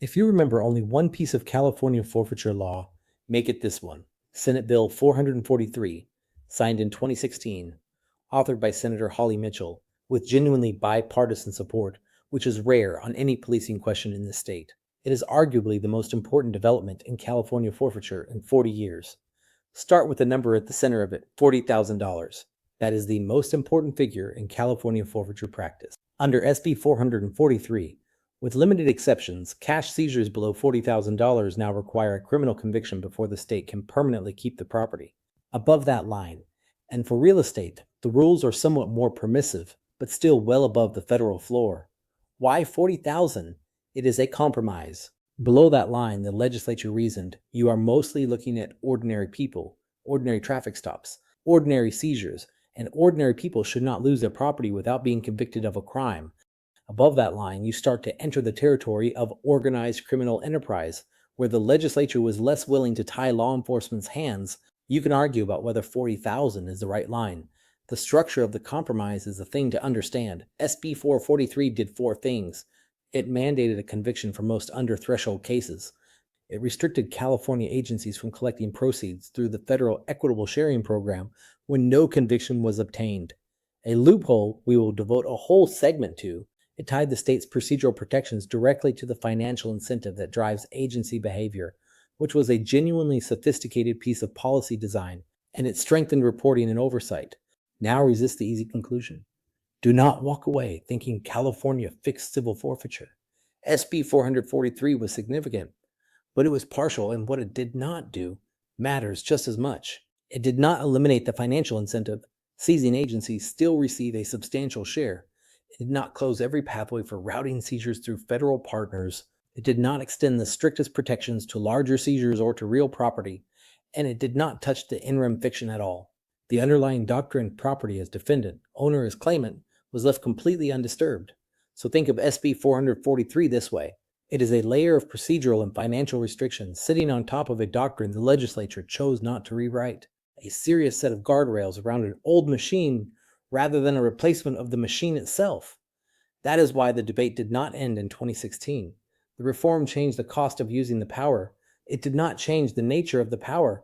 If you remember only one piece of California forfeiture law, make it this one. Senate Bill 443, signed in 2016, authored by Senator Holly Mitchell, with genuinely bipartisan support, which is rare on any policing question in the state. It is arguably the most important development in California forfeiture in 40 years. Start with the number at the center of it, $40,000. That is the most important figure in California forfeiture practice. Under SB 443, with limited exceptions, cash seizures below $40,000 now require a criminal conviction before the state can permanently keep the property. Above that line, and for real estate, the rules are somewhat more permissive, but still well above the federal floor. Why 40,000? It is a compromise. Below that line, the legislature reasoned, you are mostly looking at ordinary people, ordinary traffic stops, ordinary seizures, and ordinary people should not lose their property without being convicted of a crime. Above that line, you start to enter the territory of organized criminal enterprise, where the legislature was less willing to tie law enforcement's hands. You can argue about whether 40,000 is the right line. The structure of the compromise is the thing to understand. SB 443 did four things. It mandated a conviction for most under-threshold cases. It restricted California agencies from collecting proceeds through the federal equitable sharing program when no conviction was obtained. A loophole we will devote a whole segment to. It tied the state's procedural protections directly to the financial incentive that drives agency behavior, which was a genuinely sophisticated piece of policy design, and it strengthened reporting and oversight. Now resist the easy conclusion. Do not walk away thinking California fixed civil forfeiture. SB 443 was significant, but it was partial, and what it did not do matters just as much. It did not eliminate the financial incentive. Seizing agencies still receive a substantial share. It did not close every pathway for routing seizures through federal partners. It did not extend the strictest protections to larger seizures or to real property, and it did not touch the in rem fiction at all. The underlying doctrine, property as defendant, owner as claimant, was left completely undisturbed. So think of SB 443 this way. It is a layer of procedural and financial restrictions sitting on top of a doctrine the legislature chose not to rewrite. A serious set of guardrails around an old machine rather than a replacement of the machine itself. That is why the debate did not end in 2016. The reform changed the cost of using the power. It did not change the nature of the power.